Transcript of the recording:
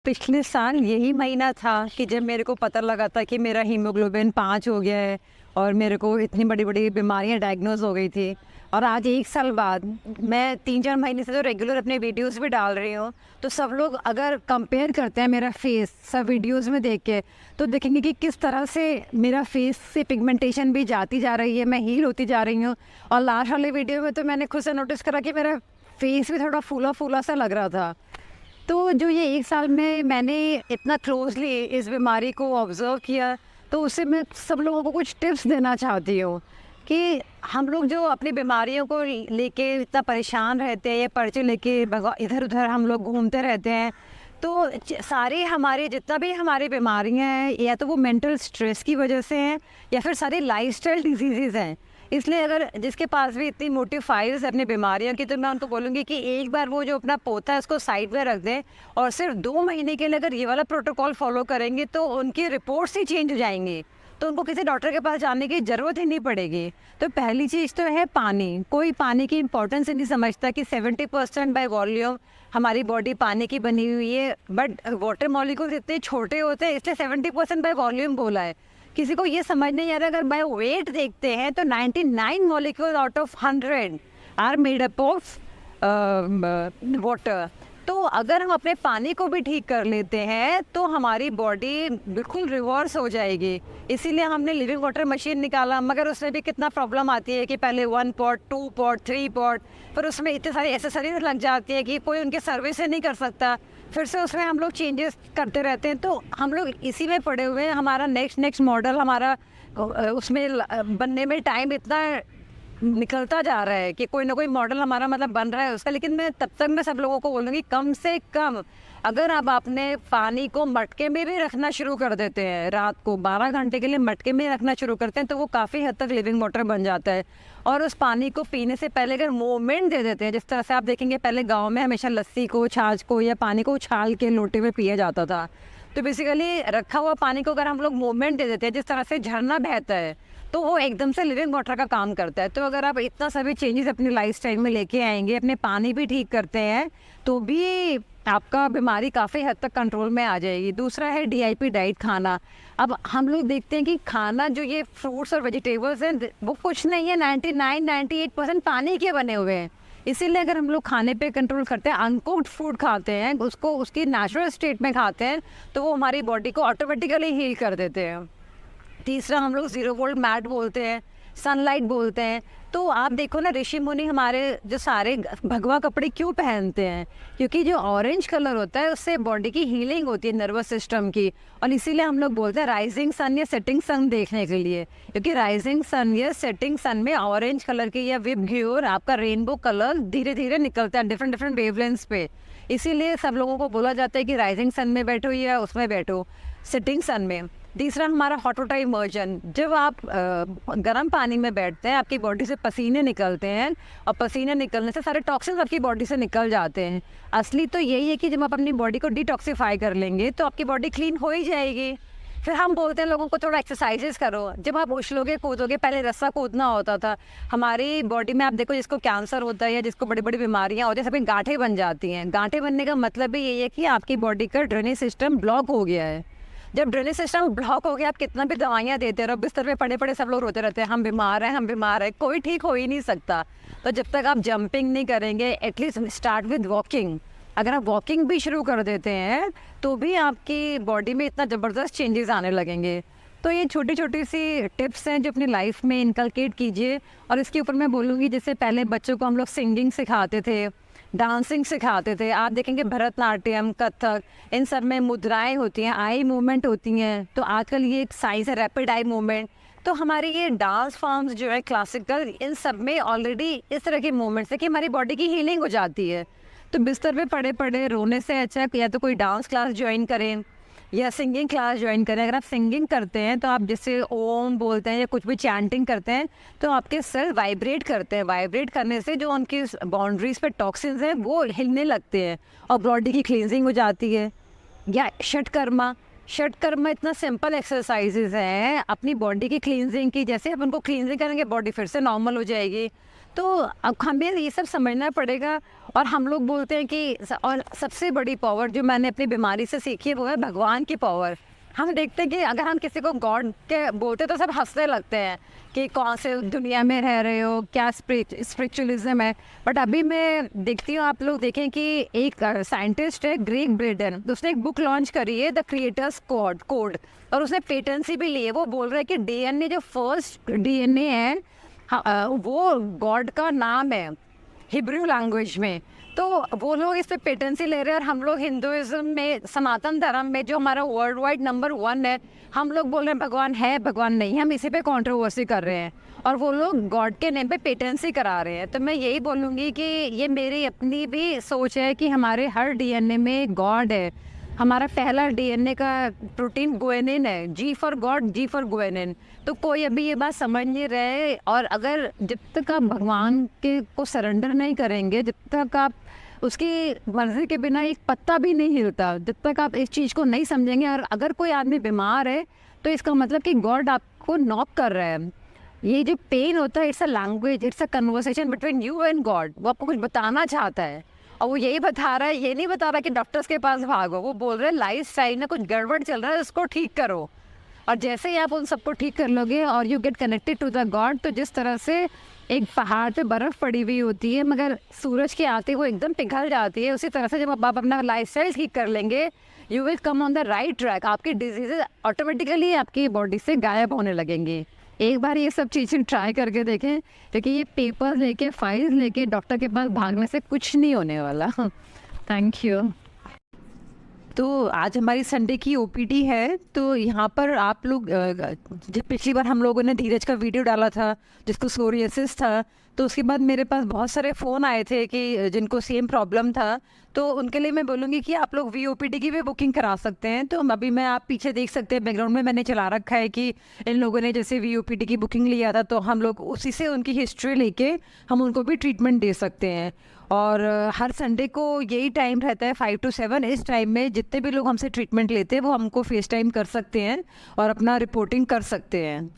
पिछले साल यही महीना था कि जब मेरे को पता लगा था कि मेरा हीमोग्लोबिन 5 हो गया है और मेरे को इतनी बड़ी बड़ी बीमारियां डायग्नोज हो गई थी। और आज 1 साल बाद मैं 3-4 महीने से तो रेगुलर अपने वीडियोस भी डाल रही हूँ। तो सब लोग अगर कंपेयर करते हैं मेरा फेस सब वीडियोस में देख के, तो देखेंगे कि किस तरह से मेरा फेस से पिगमेंटेशन भी जाती जा रही है, मैं हील होती जा रही हूँ। और लास्ट वाले वीडियो में तो मैंने खुद से नोटिस करा कि मेरा फेस भी थोड़ा फूला फूला सा लग रहा था। तो जो ये 1 साल में मैंने इतना क्लोजली इस बीमारी को ऑब्ज़र्व किया, तो उससे मैं सब लोगों को कुछ टिप्स देना चाहती हूँ कि हम लोग जो अपनी बीमारियों को लेके इतना परेशान रहते हैं, ये पर्चे लेके इधर उधर हम लोग घूमते रहते हैं। तो सारे हमारे जितना भी हमारी बीमारियाँ हैं, या तो वो मेंटल स्ट्रेस की वजह से हैं या फिर सारे लाइफस्टाइल डिजीज़ हैं। इसलिए अगर जिसके पास भी इतनी मोटी फाइल्स है अपनी बीमारियों की, तो मैं उनको बोलूँगी कि एक बार वो जो अपना पोता है उसको साइड में रख दें और सिर्फ 2 महीने के लिए अगर ये वाला प्रोटोकॉल फॉलो करेंगे तो उनकी रिपोर्ट्स ही चेंज हो जाएंगी। तो उनको किसी डॉक्टर के पास जाने की ज़रूरत ही नहीं पड़ेगी। तो पहली चीज़ तो है पानी। कोई पानी की इंपॉर्टेंस नहीं समझता कि 70% बाय वॉल्यूम हमारी बॉडी पानी की बनी हुई है, बट वाटर मॉलिक्यूल्स इतने छोटे होते हैं इसलिए 70% बाय वॉल्यूम बोला है। किसी को ये समझ नहीं आ रहा, अगर बाय वेट देखते हैं तो 99 molecule out of 100 are made up of water. तो अगर हम अपने पानी को भी ठीक कर लेते हैं तो हमारी बॉडी बिल्कुल रिवर्स हो जाएगी। इसीलिए हमने लिविंग वाटर मशीन निकाला, मगर उसमें भी कितना प्रॉब्लम आती है कि पहले 1 पॉट 2 पॉट 3 पॉट, पर उसमें इतने सारी एसेसरीज लग जाती है कि कोई उनके सर्विस ही नहीं कर सकता। फिर से उसमें हम लोग चेंजेस करते रहते हैं। तो हम लोग इसी में पड़े हुए हैं। हमारा नेक्स्ट मॉडल हमारा उसमें बनने में टाइम इतना निकलता जा रहा है कि कोई ना कोई मॉडल हमारा मतलब बन रहा है उसका। लेकिन मैं तब तक मैं सब लोगों को बोलूँगी, कम से कम अगर आप अपने पानी को मटके में भी रखना शुरू कर देते हैं, रात को 12 घंटे के लिए मटके में रखना शुरू करते हैं, तो वो काफ़ी हद तक लिविंग वाटर बन जाता है। और उस पानी को पीने से पहले अगर मूवमेंट दे देते हैं, जिस तरह से आप देखेंगे पहले गाँव में हमेशा लस्सी को, छाछ को या पानी को उछाल के लोटे में पिया जाता था। तो बेसिकली रखा हुआ पानी को अगर हम लोग मूवमेंट दे देते हैं, जिस तरह से झरना बहता है, तो वो एकदम से लिविंग वाटर का काम करता है। तो अगर आप इतना सभी चेंजेस अपनी लाइफस्टाइल में लेके आएंगे, अपने पानी भी ठीक करते हैं, तो भी आपका बीमारी काफ़ी हद तक कंट्रोल में आ जाएगी। दूसरा है DIP डाइट खाना। अब हम लोग देखते हैं कि खाना जो ये फ्रूट्स और वेजिटेबल्स हैं वो कुछ नहीं है, 99-98% पानी के बने हुए हैं। इसीलिए अगर हम लोग खाने पे कंट्रोल करते हैं, अनकुक्ड फूड खाते हैं, उसको उसकी नेचुरल स्टेट में खाते हैं, तो वो हमारी बॉडी को ऑटोमेटिकली हील कर देते हैं। तीसरा हम लोग 0 वोल्ट मैट बोलते हैं, सनलाइट बोलते हैं। तो आप देखो ना, ऋषि मुनि हमारे जो सारे भगवा कपड़े क्यों पहनते हैं? क्योंकि जो ऑरेंज कलर होता है उससे बॉडी की हीलिंग होती है, नर्वस सिस्टम की। और इसीलिए हम लोग बोलते हैं राइजिंग सन या सेटिंग सन देखने के लिए, क्योंकि राइजिंग सन या सेटिंग सन में ऑरेंज कलर की या विप ग्योर आपका रेनबो कलर धीरे धीरे निकलता है डिफरेंट वेवलेंथ्स पे। इसीलिए सब लोगों को बोला जाता है कि राइजिंग सन में बैठो या उसमें बैठो, सेटिंग सन में। तीसरा हमारा हॉट वाटर इमर्जन। जब आप गर्म पानी में बैठते हैं, आपकी बॉडी से पसीने निकलते हैं और पसीने निकलने से सारे टॉक्सिन्स आपकी बॉडी से निकल जाते हैं। असली तो यही है कि जब आप अपनी बॉडी को डिटॉक्सिफाई कर लेंगे तो आपकी बॉडी क्लीन हो ही जाएगी। फिर हम बोलते हैं लोगों को थोड़ा एक्सरसाइजेस करो। जब आप उछलोगे कूदोगे, पहले रस्सा कूदना होता था, हमारी बॉडी में आप देखो जिसको कैंसर होता है या जिसको बड़ी बड़ी बीमारियां होती हैं, सभी गांठें बन जाती हैं। गांठें बनने का मतलब भी यही है कि आपकी बॉडी का ड्रेनेज सिस्टम ब्लॉक हो गया है। जब ड्रेनेज सिस्टम ब्लॉक हो गया, आप कितना भी दवाइयाँ देते रहो, बिस्तर पे पड़े पड़े सब लोग रोते रहते हैं, हम बीमार हैं हम बीमार हैं, कोई ठीक हो ही नहीं सकता। तो जब तक आप जंपिंग नहीं करेंगे, एटलीस्ट स्टार्ट विद वॉकिंग। अगर आप वॉकिंग भी शुरू कर देते हैं तो भी आपकी बॉडी में इतना ज़बरदस्त चेंजेस आने लगेंगे। तो ये छोटी छोटी सी टिप्स हैं जो अपनी लाइफ में इनकलकेट कीजिए। और इसके ऊपर मैं बोलूँगी, जैसे पहले बच्चों को हम लोग सिंगिंग सिखाते थे, डांसिंग सिखाते थे। आप देखेंगे भरतनाट्यम, कथक, इन सब में मुद्राएं होती हैं, आई मूवमेंट होती हैं। तो आजकल ये एक साइंस है, रैपिड आई मूवमेंट। तो हमारे ये डांस फॉर्म्स जो है क्लासिकल, इन सब में ऑलरेडी इस तरह की मूवमेंट्स है कि हमारी बॉडी की हीलिंग हो जाती है। तो बिस्तर पे पड़े पड़े रोने से अच्छा या तो कोई डांस क्लास ज्वाइन करें या सिंगिंग क्लास ज्वाइन करें। अगर आप सिंगिंग करते हैं तो आप जैसे ओम बोलते हैं या कुछ भी चैंटिंग करते हैं, तो आपके सेल वाइब्रेट करते हैं। वाइब्रेट करने से जो उनकी बाउंड्रीज पे टॉक्सिन्स हैं वो हिलने लगते हैं और बॉडी की क्लींजिंग हो जाती है। या षटकर्मा इतना सिंपल एक्सरसाइजेज हैं अपनी बॉडी की क्लींजिंग की। जैसे आप उनको क्लींजिंग करेंगे, बॉडी फिर से नॉर्मल हो जाएगी। तो अब हमें ये सब समझना पड़ेगा। और हम लोग बोलते हैं कि और सबसे बड़ी पावर जो मैंने अपनी बीमारी से सीखी है वो है भगवान की पावर। हम देखते हैं कि अगर हम किसी को गॉड के बोलते तो सब हंसने लगते हैं कि कौन से दुनिया में रह रहे हो, क्या स्पिरिचुअलिज्म है। बट अभी मैं देखती हूँ, आप लोग देखें कि एक साइंटिस्ट है ग्रेग ब्रेडन, उसने एक बुक लॉन्च करी है द क्रिएटर्स कोड, और उसने पेटेंसी भी ली है। वो बोल रहा है कि डीएनए जो फर्स्ट डीएनए है वो गॉड का नाम है हिब्रू लैंग्वेज में। तो वो लोग इस पर पेटेंसी ले रहे हैं, और हम लोग हिंदुइज्म में, सनातन धर्म में जो हमारा वर्ल्ड वाइड नंबर 1 है, हम लोग बोल रहे हैं भगवान है भगवान नहीं, हम इसी पे कंट्रोवर्सी कर रहे हैं, और वो लोग गॉड के नेम पे पेटेंसी करा रहे हैं। तो मैं यही बोलूँगी कि ये मेरी अपनी भी सोच है कि हमारे हर डीएनए में गॉड है। हमारा पहला डीएनए का प्रोटीन गुआनिन है, G for God, G for guanine. तो कोई अभी ये बात समझ नहीं रहे, और अगर जब तक आप भगवान के को सरेंडर नहीं करेंगे, जब तक आप उसकी मर्जी के बिना एक पत्ता भी नहीं हिलता, जब तक आप इस चीज़ को नहीं समझेंगे। और अगर कोई आदमी बीमार है तो इसका मतलब कि गॉड आपको नॉक कर रहा है। ये जो पेन होता है, it's a language, it's a conversation between you and God. वो आपको कुछ बताना चाहता है, और वो यही बता रहा है, ये नहीं बता रहा कि डॉक्टर्स के पास भागो। वो बोल रहे हैं लाइफ स्टाइल में कुछ गड़बड़ चल रहा है, उसको ठीक करो। और जैसे ही आप उन सबको ठीक कर लोगे और you get connected to the god, तो जिस तरह से एक पहाड़ पे बर्फ़ पड़ी हुई होती है मगर सूरज के आते वो एकदम पिघल जाती है, उसी तरह से जब आप अपना लाइफस्टाइल ठीक कर लेंगे, you will come on the right track. आपकी डिजीज़ेज ऑटोमेटिकली आपकी बॉडी से गायब होने लगेंगे। एक बार ये सब चीज़ें ट्राई करके देखें, क्योंकि ये पेपर लेके, फाइल लेके डॉक्टर के पास भागने से कुछ नहीं होने वाला। Thank you. तो आज हमारी संडे की ओपीडी है। तो यहाँ पर आप लोग, जब पिछली बार हम लोगों ने धीरज का वीडियो डाला था जिसको सोरियासिस था, तो उसके बाद मेरे पास बहुत सारे फ़ोन आए थे कि जिनको सेम प्रॉब्लम था। तो उनके लिए मैं बोलूँगी कि आप लोग वीओपीडी की भी बुकिंग करा सकते हैं। तो अभी मैं, आप पीछे देख सकते हैं बैकग्राउंड में मैंने चला रखा है कि इन लोगों ने जैसे वीओपीडी की बुकिंग लिया था, तो हम लोग उसी से उनकी हिस्ट्री लेके हम उनको भी ट्रीटमेंट दे सकते हैं। और हर संडे को यही टाइम रहता है 5 to 7। इस टाइम में जितने भी लोग हमसे ट्रीटमेंट लेते हैं वो हमको फेस टाइम कर सकते हैं और अपना रिपोर्टिंग कर सकते हैं।